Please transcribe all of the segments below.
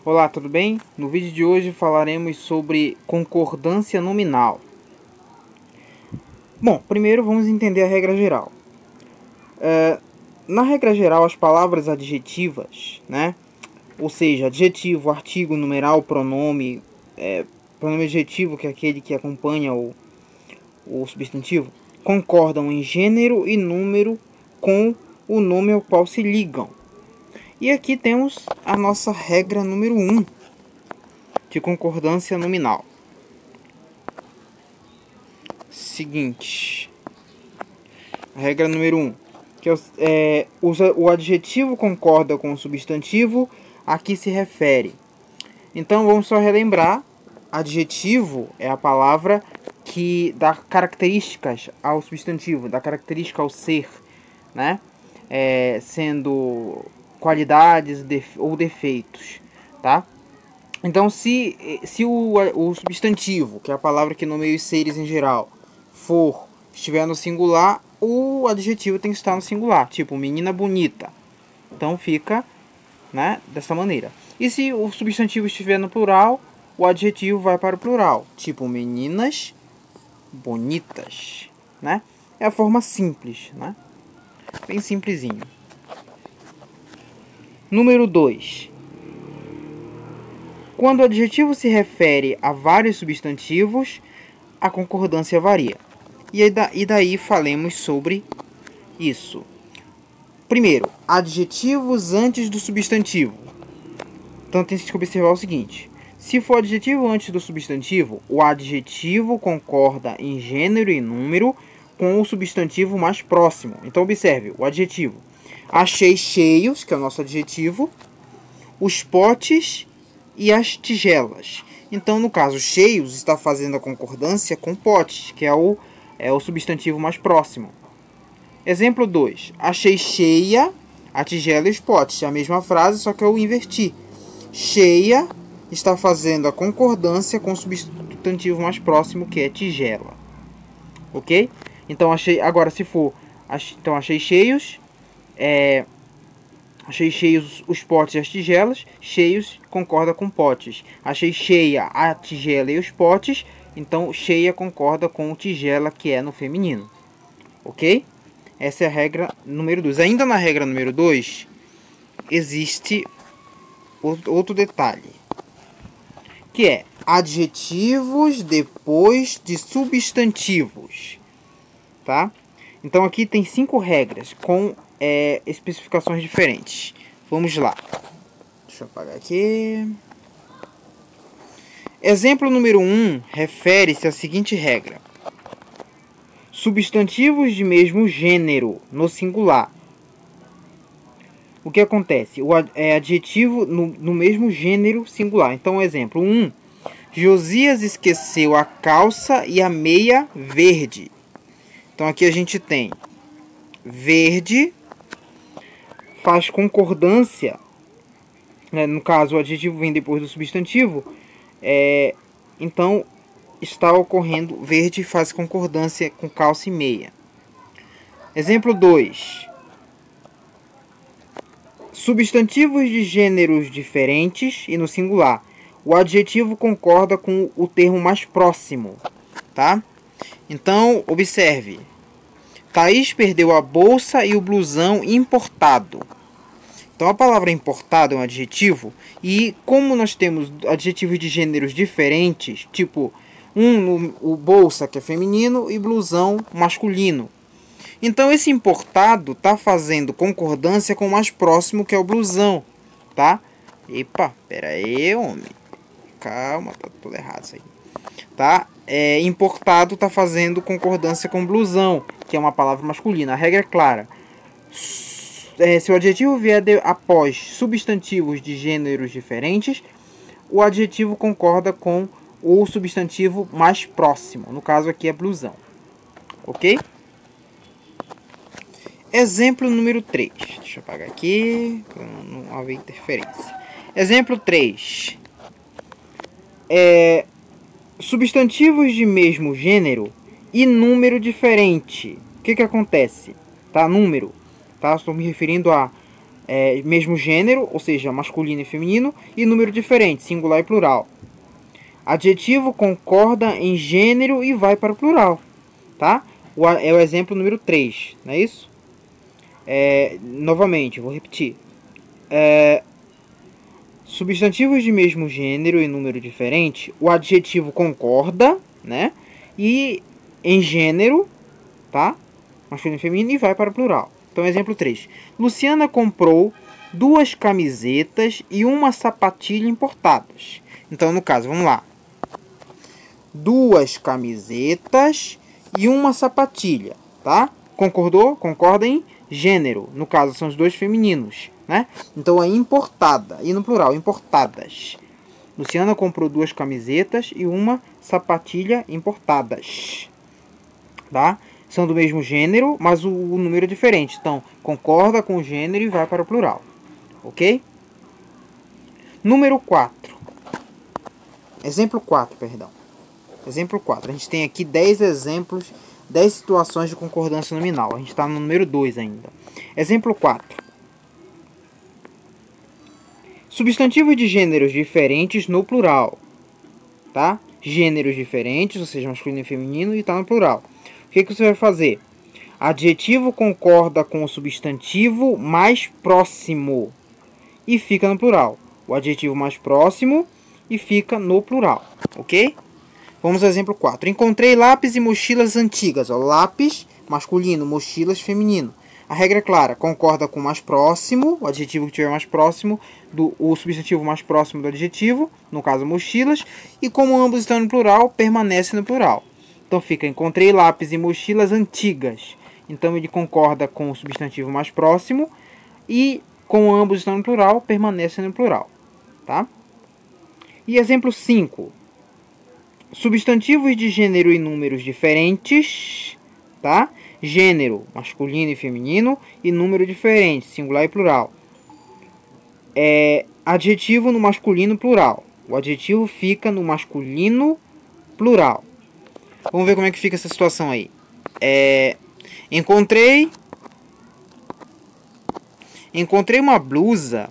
Olá, tudo bem? No vídeo de hoje falaremos sobre concordância nominal. Bom, primeiro vamos entender a regra geral. Na regra geral, as palavras adjetivas, né? Ou seja, adjetivo, artigo, numeral, pronome, pronome adjetivo, que é aquele que acompanha o substantivo, concordam em gênero e número com o nome ao qual se ligam. E aqui temos a nossa regra número 1 de concordância nominal. Seguinte, a regra número 1, que o adjetivo concorda com o substantivo a que se refere. Então vamos só relembrar, adjetivo é a palavra que dá características ao substantivo, dá característica ao ser, né? Sendo qualidades ou defeitos, tá? Então, se o substantivo, que é a palavra que nomeia os seres em geral, estiver no singular, o adjetivo tem que estar no singular, tipo menina bonita. Então fica, né, dessa maneira. E se o substantivo estiver no plural, o adjetivo vai para o plural, tipo meninas bonitas, né? É a forma simples, né? Bem simplesinho. Número 2. Quando o adjetivo se refere a vários substantivos, a concordância varia. E daí falemos sobre isso. Primeiro, adjetivos antes do substantivo. Então tem que observar o seguinte. Se for adjetivo antes do substantivo, o adjetivo concorda em gênero e número com o substantivo mais próximo. Então observe, o adjetivo. Achei cheios, que é o nosso adjetivo, os potes e as tigelas. Então, no caso, cheios está fazendo a concordância com potes, que é o substantivo mais próximo. Exemplo 2. Achei cheia a tigela e os potes. É a mesma frase, só que eu inverti. Cheia está fazendo a concordância com o substantivo mais próximo, que é tigela. Ok? Então, agora, se for... Então, achei cheios... Achei cheios os potes e as tigelas. Cheios concorda com potes. Achei cheia a tigela e os potes. Então, cheia concorda com o tigela, que é no feminino. Ok? Essa é a regra número 2. Ainda na regra número 2, existe outro detalhe. Que é adjetivos depois de substantivos. Tá? Então, aqui tem 5 regras com especificações diferentes. Vamos lá. Deixa eu apagar aqui. Exemplo número 1 refere-se à seguinte regra. Substantivos de mesmo gênero no singular. O que acontece? Adjetivo no mesmo gênero singular. Então, exemplo 1. Josias esqueceu a calça e a meia verde. Então, aqui a gente tem verde faz concordância, né? No caso o adjetivo vem depois do substantivo, então está ocorrendo, verde faz concordância com calça e meia. Exemplo 2. Substantivos de gêneros diferentes e no singular. O adjetivo concorda com o termo mais próximo, tá? Então, observe. Thaís perdeu a bolsa e o blusão importado. Então, a palavra importado é um adjetivo. E como nós temos adjetivos de gêneros diferentes, tipo o bolsa, que é feminino, e blusão masculino. Então, esse importado está fazendo concordância com o mais próximo, que é o blusão. Tá? Epa, pera aí, homem. Calma, tá tudo errado isso aí. Tá? Importado está fazendo concordância com blusão, que é uma palavra masculina. A regra é clara. Se o adjetivo vier após substantivos de gêneros diferentes, o adjetivo concorda com o substantivo mais próximo. No caso aqui é blusão. Ok? Exemplo número 3. Deixa eu apagar aqui, para não haver interferência. Exemplo 3. Substantivos de mesmo gênero e número diferente. O que acontece? Tá? Número. Tá? Estou me referindo a mesmo gênero, ou seja, masculino e feminino, e número diferente, singular e plural. Adjetivo concorda em gênero e vai para o plural, tá? É o exemplo número 3, não é isso? Novamente, vou repetir. Substantivos de mesmo gênero e número diferente, o adjetivo concorda, né? E em gênero, tá? Masculino e feminino, e vai para o plural. Então, exemplo 3. Luciana comprou 2 camisetas e uma sapatilha importadas. Então, no caso, vamos lá. 2 camisetas e uma sapatilha, tá? Concordou? Concorda em gênero. No caso, são os 2 femininos, né? Então, é importada. E no plural, importadas. Luciana comprou 2 camisetas e uma sapatilha importadas, tá? São do mesmo gênero, mas o número é diferente. Então, concorda com o gênero e vai para o plural. Ok? Número 4. Exemplo 4, perdão. Exemplo 4. A gente tem aqui 10 exemplos, 10 situações de concordância nominal. A gente está no número 2 ainda. Exemplo 4. Substantivos de gêneros diferentes no plural. Tá? Gêneros diferentes, ou seja, masculino e feminino, e está no plural. O que você vai fazer? Adjetivo concorda com o substantivo mais próximo e fica no plural. O adjetivo mais próximo e fica no plural, ok? Vamos ao exemplo 4. Encontrei lápis e mochilas antigas. Ó, lápis masculino, mochilas feminino. A regra é clara, concorda com o mais próximo, o adjetivo que tiver mais próximo, o substantivo mais próximo do adjetivo, no caso mochilas, e como ambos estão no plural, permanece no plural. Então fica, encontrei lápis e mochilas antigas. Então ele concorda com o substantivo mais próximo e, como ambos estão no plural, permanece no plural. Tá? E exemplo 5. Substantivos de gênero e números diferentes. Tá? Gênero, masculino e feminino, e número diferente, singular e plural. Adjetivo no masculino plural. O adjetivo fica no masculino plural. Vamos ver como é que fica essa situação aí. Encontrei uma blusa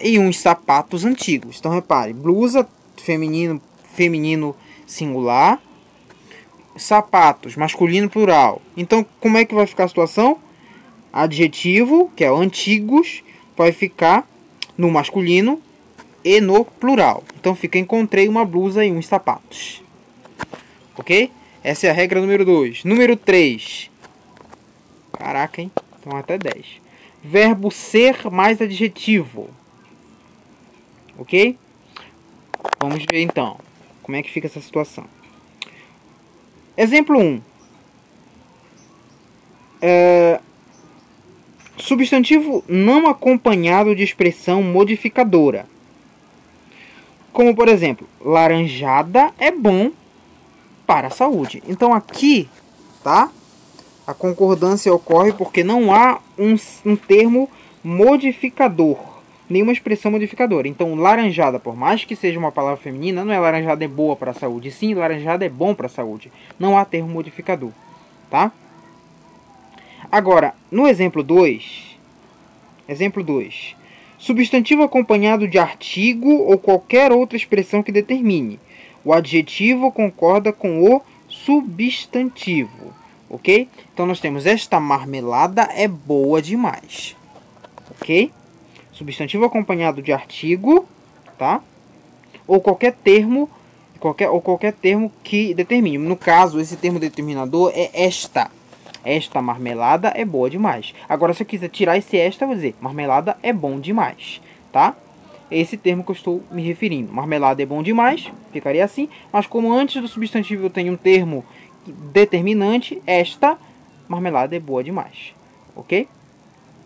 e uns sapatos antigos. Então repare, blusa feminino singular, sapatos masculino plural. Então como é que vai ficar a situação? Adjetivo, que é o antigos, vai ficar no masculino e no plural. Então fica, encontrei uma blusa e uns sapatos. Ok? Essa é a regra número 2. Número 3. Caraca, hein? Então até 10. Verbo ser mais adjetivo. Ok? Vamos ver então. Como é que fica essa situação. Exemplo 1. Substantivo não acompanhado de expressão modificadora. Como por exemplo, laranjada é bom para a saúde. Então aqui, tá? A concordância ocorre porque não há um termo modificador, nenhuma expressão modificadora. Então laranjada, por mais que seja uma palavra feminina, não é laranjada é boa para a saúde, sim, laranjada é bom para a saúde. Não há termo modificador, tá? Agora, no exemplo 2, substantivo acompanhado de artigo ou qualquer outra expressão que determine. O adjetivo concorda com o substantivo, ok? Então nós temos esta marmelada é boa demais, ok? Substantivo acompanhado de artigo, tá? Ou qualquer termo que determine. No caso, esse termo determinador é esta. Esta marmelada é boa demais. Agora, se eu quiser tirar esse esta, eu vou dizer marmelada é bom demais, tá? É esse termo que eu estou me referindo. Marmelada é bom demais, ficaria assim. Mas como antes do substantivo eu tenho um termo determinante, esta marmelada é boa demais, ok?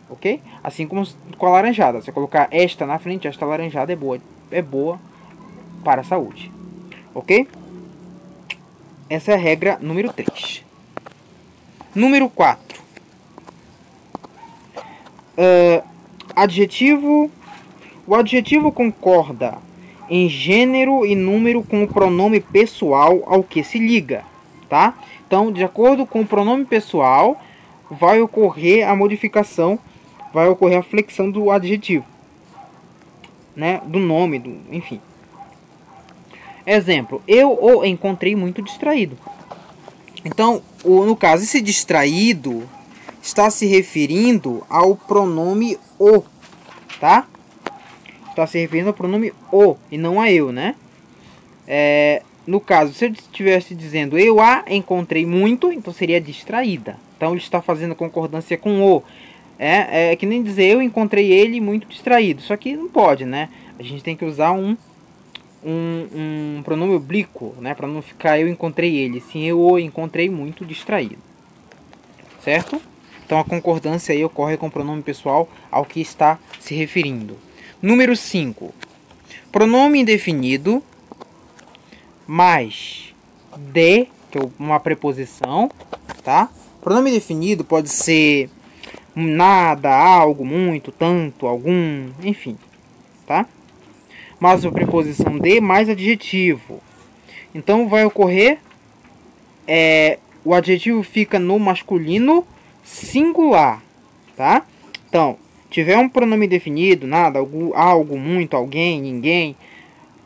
Ok? Assim como com a laranjada. Se eu colocar esta na frente, esta laranjada é boa para a saúde, ok? Essa é a regra número 3. Número 4. Adjetivo. O adjetivo concorda em gênero e número com o pronome pessoal ao que se liga, tá? Então, de acordo com o pronome pessoal, vai ocorrer a modificação vai ocorrer a flexão do adjetivo, né? Do nome, enfim. Exemplo, eu o encontrei muito distraído. Então, no caso, esse distraído está se referindo ao pronome o, tá? Está se referindo ao pronome o e não a eu, né? No caso, se eu estivesse dizendo eu a encontrei muito, então seria distraída. Então ele está fazendo concordância com o. É que nem dizer eu encontrei ele muito distraído. Só que não pode, né? A gente tem que usar um pronome oblíquo, né? Para não ficar eu encontrei ele. Sim, eu o encontrei muito distraído. Certo? Então a concordância aí ocorre com o pronome pessoal ao que está se referindo. Número 5. Pronome indefinido mais de, que é uma preposição, tá? Pronome indefinido pode ser nada, algo, muito, tanto, algum, enfim, tá? Mas a preposição de mais adjetivo. Então vai ocorrer, o adjetivo fica no masculino singular, tá? Então, tiver um pronome definido, nada, algo, muito, alguém, ninguém,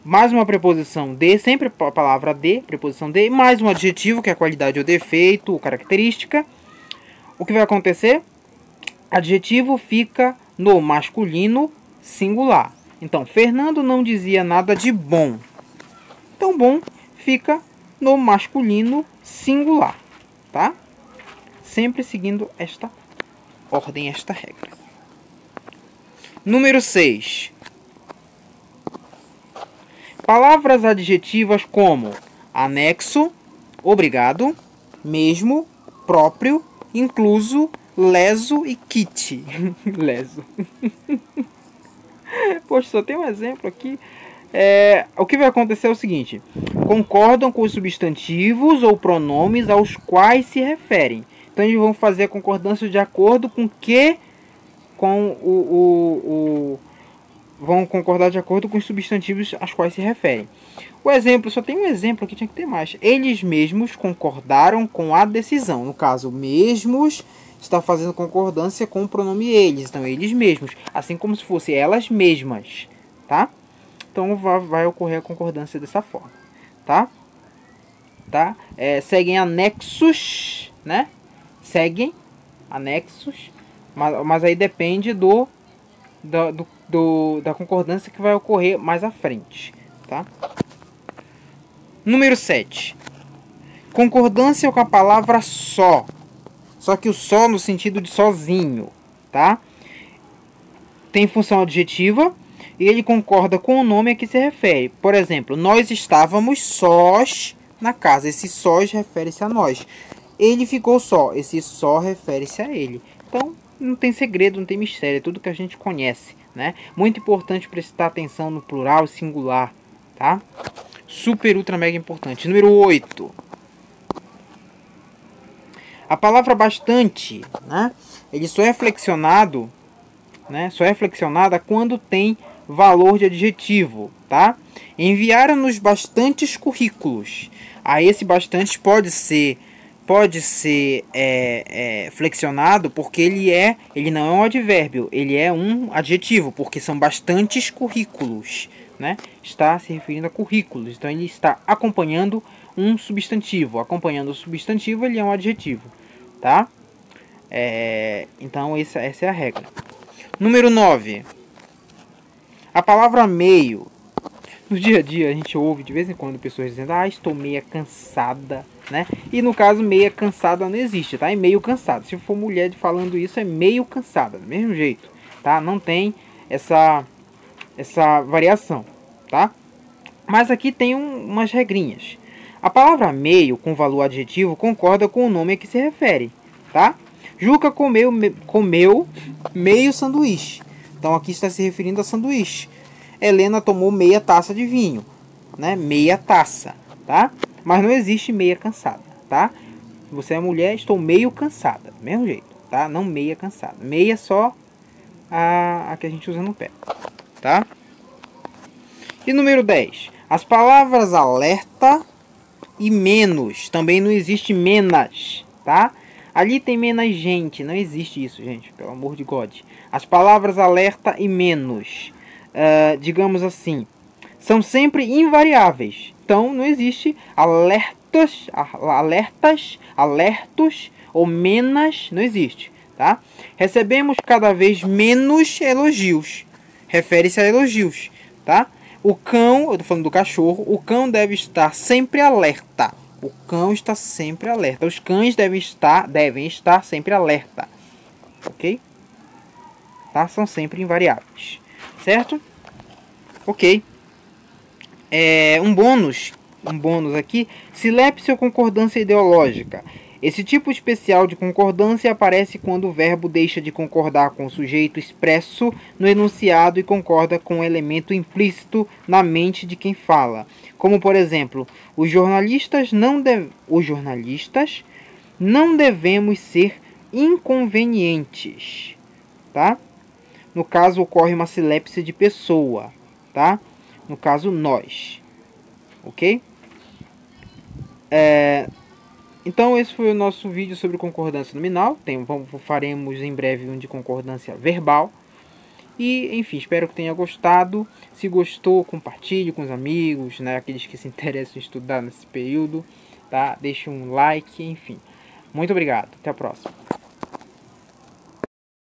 mais uma preposição de, sempre a palavra de, preposição de, mais um adjetivo, que é a qualidade ou defeito, ou característica. O que vai acontecer? Adjetivo fica no masculino singular. Então, Fernando não dizia nada de bom. Então, bom fica no masculino singular, tá? Sempre seguindo esta ordem, esta regra. Número 6. Palavras adjetivas como anexo, obrigado, mesmo, próprio, incluso, leso e kit. Leso. Poxa, só tem um exemplo aqui. O que vai acontecer é o seguinte: concordam com os substantivos ou pronomes aos quais se referem. Então eles vão fazer a concordância de acordo com que vão concordar de acordo com os substantivos aos quais se referem. O exemplo, só tem um exemplo aqui, tinha que ter mais. Eles mesmos concordaram com a decisão. No caso, mesmos está fazendo concordância com o pronome eles. Então, eles mesmos. Assim como se fosse elas mesmas. Tá? Então, vai ocorrer a concordância dessa forma. Tá? Seguem anexos, né? Seguem anexos. Mas aí depende da concordância que vai ocorrer mais à frente. Tá? Número 7. Concordância com a palavra só. Só que o só no sentido de sozinho, tá? Tem função adjetiva e ele concorda com o nome a que se refere. Por exemplo, nós estávamos sós na casa. Esse sós refere-se a nós. Ele ficou só. Esse só refere-se a ele. Então, não tem segredo, não tem mistério. É tudo que a gente conhece, né? Muito importante prestar atenção no plural e singular, tá? Super, ultra, mega importante. Número 8. A palavra bastante, né? Ele só é flexionado, né? Só é flexionada quando tem valor de adjetivo, tá? Enviaram-nos bastantes currículos. Aí esse bastante pode ser flexionado porque ele não é um advérbio, ele é um adjetivo, porque são bastantes currículos, né? Está se referindo a currículos, então ele está acompanhando um substantivo. Acompanhando o substantivo, ele é um adjetivo, tá? Então essa é a regra. Número 9. A palavra meio. No dia a dia a gente ouve de vez em quando pessoas dizendo: estou meia cansada, né? E no caso, meia cansada não existe, tá? É meio cansada. Se for mulher falando isso, é meio cansada, do mesmo jeito, tá? Não tem essa variação, tá? Mas aqui tem umas regrinhas. A palavra meio com valor adjetivo concorda com o nome a que se refere, tá? Juca comeu meio sanduíche. Então aqui está se referindo a sanduíche. Helena tomou meia taça de vinho, né? Meia taça, tá? Mas não existe meia cansada, tá? Se você é mulher, estou meio cansada, do mesmo jeito, tá? Não meia cansada. Meia só a que a gente usa no pé, tá? E número 10. As palavras alerta e menos. Também não existe menos, tá? Ali tem menos gente. Não existe isso, gente. Pelo amor de God. As palavras alerta e menos, digamos assim, são sempre invariáveis. Então, não existe alertas, alertos ou menos. Não existe, tá? Recebemos cada vez menos elogios. Refere-se a elogios, tá? O cão, eu tô falando do cachorro, o cão deve estar sempre alerta. O cão está sempre alerta. Os cães devem estar sempre alerta. Ok? Tá? São sempre invariáveis. Certo? Ok. Um bônus aqui. Silepse ou concordância ideológica. Esse tipo especial de concordância aparece quando o verbo deixa de concordar com o sujeito expresso no enunciado e concorda com o elemento implícito na mente de quem fala. Como, por exemplo, os jornalistas não devemos ser inconvenientes, tá? No caso, ocorre uma silepse de pessoa, tá? No caso, nós, ok? Então esse foi o nosso vídeo sobre concordância nominal. Faremos em breve um de concordância verbal. E, enfim, espero que tenha gostado. Se gostou, compartilhe com os amigos, né? Aqueles que se interessam em estudar nesse período, tá? Deixe um like, enfim. Muito obrigado. Até a próxima.